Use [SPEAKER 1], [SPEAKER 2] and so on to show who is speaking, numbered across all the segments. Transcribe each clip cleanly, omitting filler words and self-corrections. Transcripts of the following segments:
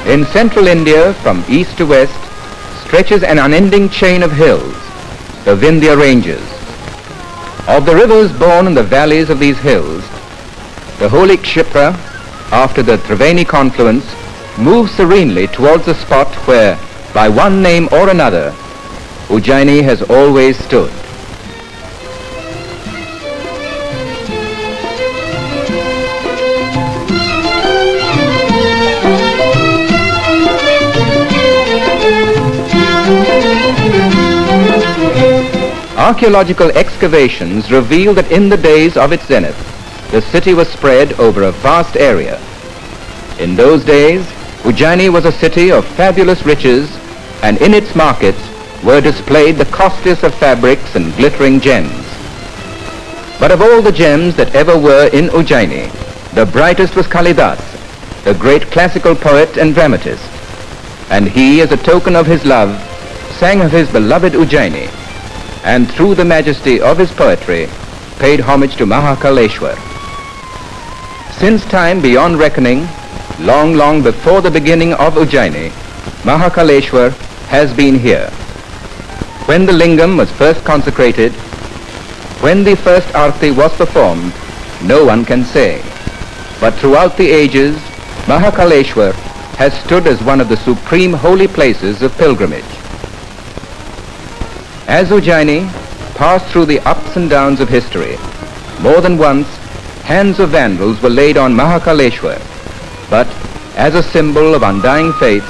[SPEAKER 1] In central India, from east to west, stretches an unending chain of hills, the Vindhya ranges. Of the rivers born in the valleys of these hills, the holy Kshipra, after the Triveni confluence, moves serenely towards the spot where, by one name or another, Ujjaini has always stood. Archaeological excavations reveal that in the days of its zenith, the city was spread over a vast area. In those days, Ujjaini was a city of fabulous riches, and in its markets were displayed the costliest of fabrics and glittering gems. But of all the gems that ever were in Ujjaini, the brightest was Kalidas, the great classical poet and dramatist. And he, as a token of his love, sang of his beloved Ujjaini, and through the majesty of his poetry, paid homage to Mahakaleshwar. Since time beyond reckoning, long, long before the beginning of Ujjaini, Mahakaleshwar has been here. When the lingam was first consecrated, when the first arti was performed, no one can say. But throughout the ages, Mahakaleshwar has stood as one of the supreme holy places of pilgrimage. As Ujjaini passed through the ups and downs of history, more than once, hands of vandals were laid on Mahakaleshwar. But as a symbol of undying faith,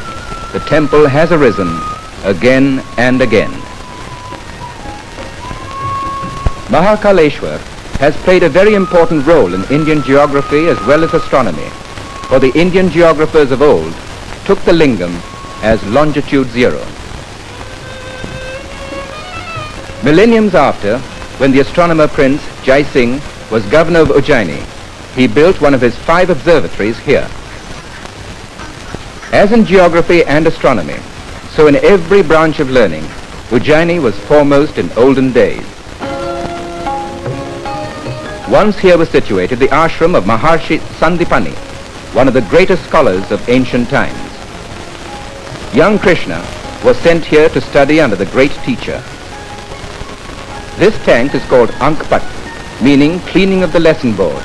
[SPEAKER 1] the temple has arisen again and again. Mahakaleshwar has played a very important role in Indian geography as well as astronomy, for the Indian geographers of old took the lingam as longitude 0. Millenniums after, when the astronomer Prince Jai Singh was governor of Ujjaini, he built one of his 5 observatories here. As in geography and astronomy, so in every branch of learning, Ujjaini was foremost in olden days. Once here was situated the ashram of Maharshi Sandipani, one of the greatest scholars of ancient times. Young Krishna was sent here to study under the great teacher. This tank is called Ankpat, meaning cleaning of the lesson board,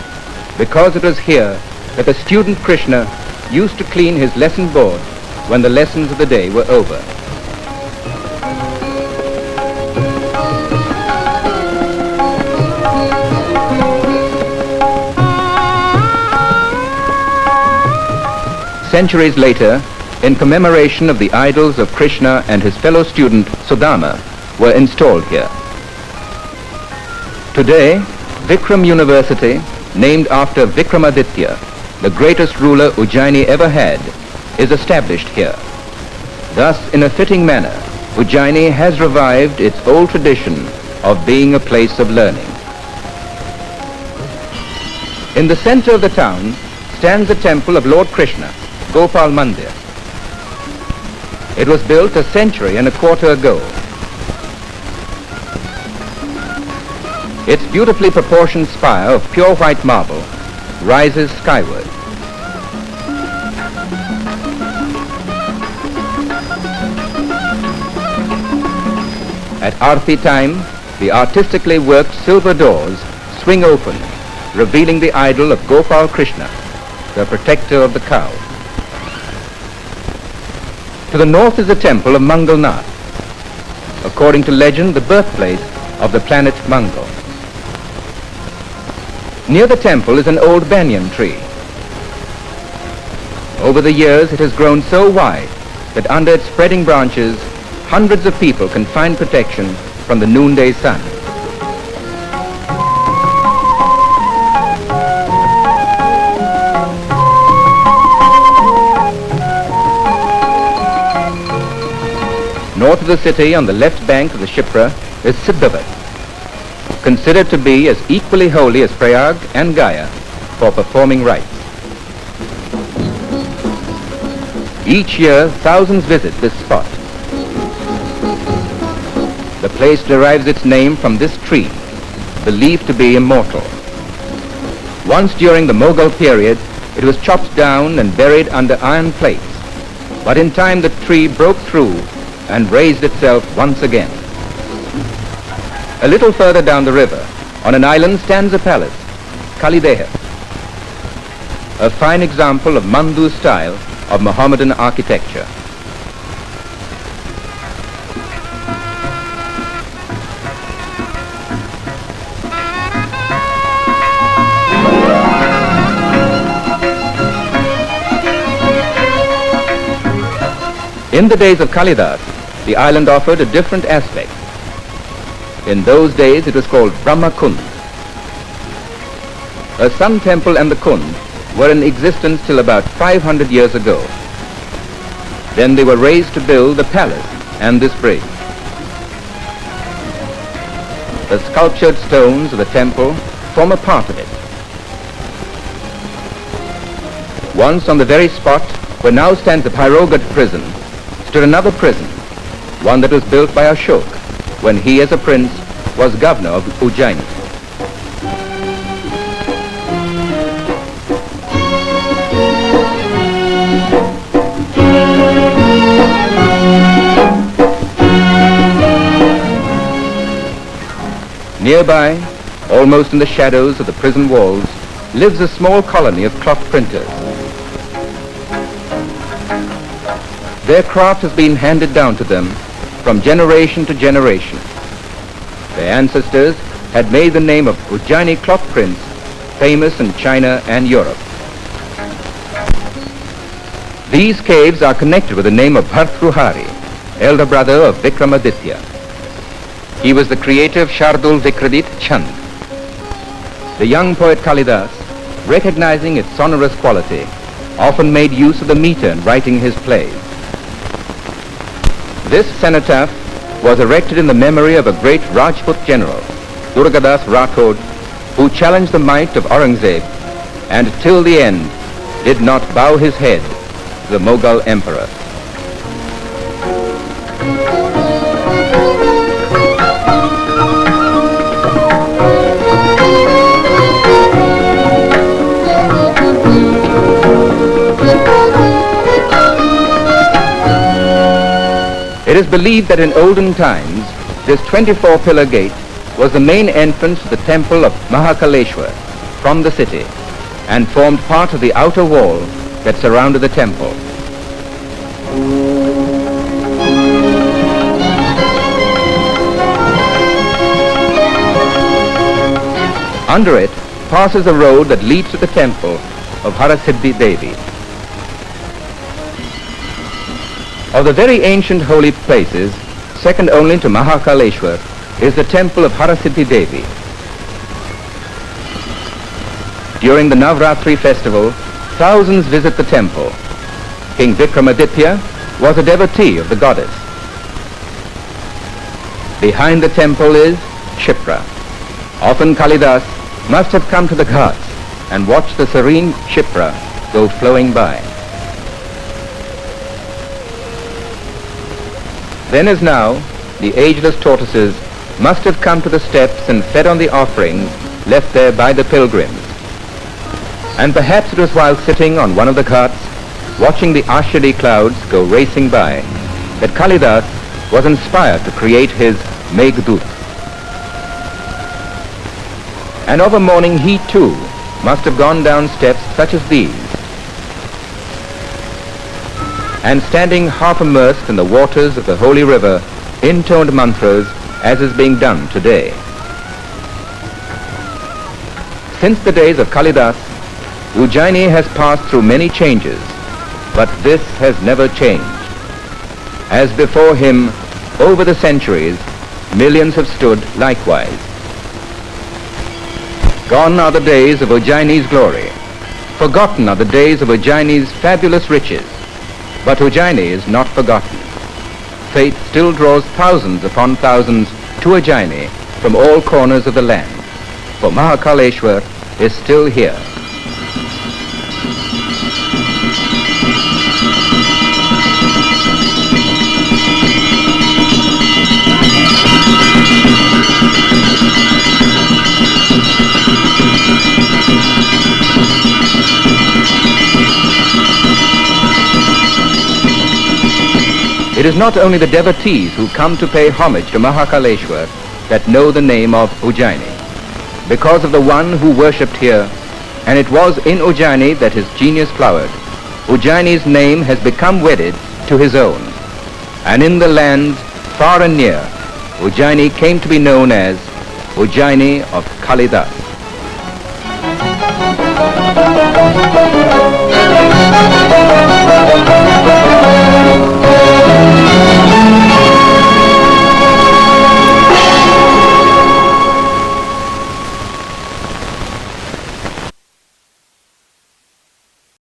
[SPEAKER 1] because it was here that the student Krishna used to clean his lesson board when the lessons of the day were over. Centuries later, in commemoration of the idols of Krishna and his fellow student Sudama were installed here. Today, Vikram University, named after Vikramaditya, the greatest ruler Ujjaini ever had, is established here. Thus, in a fitting manner, Ujjaini has revived its old tradition of being a place of learning. In the center of the town stands the temple of Lord Krishna, Gopal Mandir. It was built a century and a quarter ago. Its beautifully proportioned spire of pure white marble rises skyward. At Aarti time, the artistically worked silver doors swing open, revealing the idol of Gopal Krishna, the protector of the cow. To the north is the temple of Mangalnath, according to legend, the birthplace of the planet Mangal. Near the temple is an old banyan tree. Over the years, it has grown so wide that under its spreading branches, hundreds of people can find protection from the noonday sun. North of the city, on the left bank of the Kshipra, is Siddhavat, considered to be as equally holy as Prayag and Gaya for performing rites. Each year, thousands visit this spot. The place derives its name from this tree, believed to be immortal. Once during the Mughal period, it was chopped down and buried under iron plates, but in time the tree broke through and raised itself once again. A little further down the river, on an island, stands a palace, Kalideha, a fine example of Mandu style of Mohammedan architecture. In the days of Kalidas, the island offered a different aspect. In those days it was called Brahma Kund. A sun temple and the Kund were in existence till about 500 years ago. Then they were raised to build the palace and this bridge. The sculptured stones of the temple form a part of it. Once on the very spot where now stands the Pyrogat prison, stood another prison, one that was built by Ashok when he as a prince was governor of Ujjaini. Nearby, almost in the shadows of the prison walls, lives a small colony of cloth printers. Their craft has been handed down to them from generation to generation. Their ancestors had made the name of Ujjaini cloth prints famous in China and Europe. These caves are connected with the name of Bhartruhari, elder brother of Vikramaditya. He was the creator of Shardul Vikradit Chand. The young poet Kalidas, recognizing its sonorous quality, often made use of the meter in writing his plays. This cenotaph was erected in the memory of a great Rajput general, Durgadas Rathod, who challenged the might of Aurangzeb and till the end did not bow his head to the Mughal emperor. It is believed that in olden times, this 24-pillar gate was the main entrance to the temple of Mahakaleshwar from the city and formed part of the outer wall that surrounded the temple. Under it passes a road that leads to the temple of Harasiddhi Devi. Of the very ancient holy places, second only to Mahakaleshwar, is the temple of Harasiddhi Devi. During the Navratri festival, thousands visit the temple. King Vikramaditya was a devotee of the goddess. Behind the temple is Shipra. Often Kalidas must have come to the ghats and watched the serene Shipra go flowing by. Then as now, the ageless tortoises must have come to the steps and fed on the offerings left there by the pilgrims. And perhaps it was while sitting on one of the ghats, watching the Ashadi clouds go racing by, that Kalidas was inspired to create his Meghdut. And of a morning he too must have gone down steps such as these, and standing half immersed in the waters of the holy river, intoned mantras as is being done today. Since the days of Kalidas, Ujjaini has passed through many changes, but this has never changed. As before him, over the centuries, millions have stood likewise. Gone are the days of Ujjaini's glory. Forgotten are the days of Ujjaini's fabulous riches. But Ujjaini is not forgotten. Fate still draws thousands upon thousands to Ujjaini from all corners of the land. For Mahakaleshwar is still here. It is not only the devotees who come to pay homage to Mahakaleshwar that know the name of Ujjaini. Because of the one who worshipped here, and it was in Ujjaini that his genius flowered, Ujjaini's name has become wedded to his own. And in the lands far and near, Ujjaini came to be known as Ujjaini of Kalidas.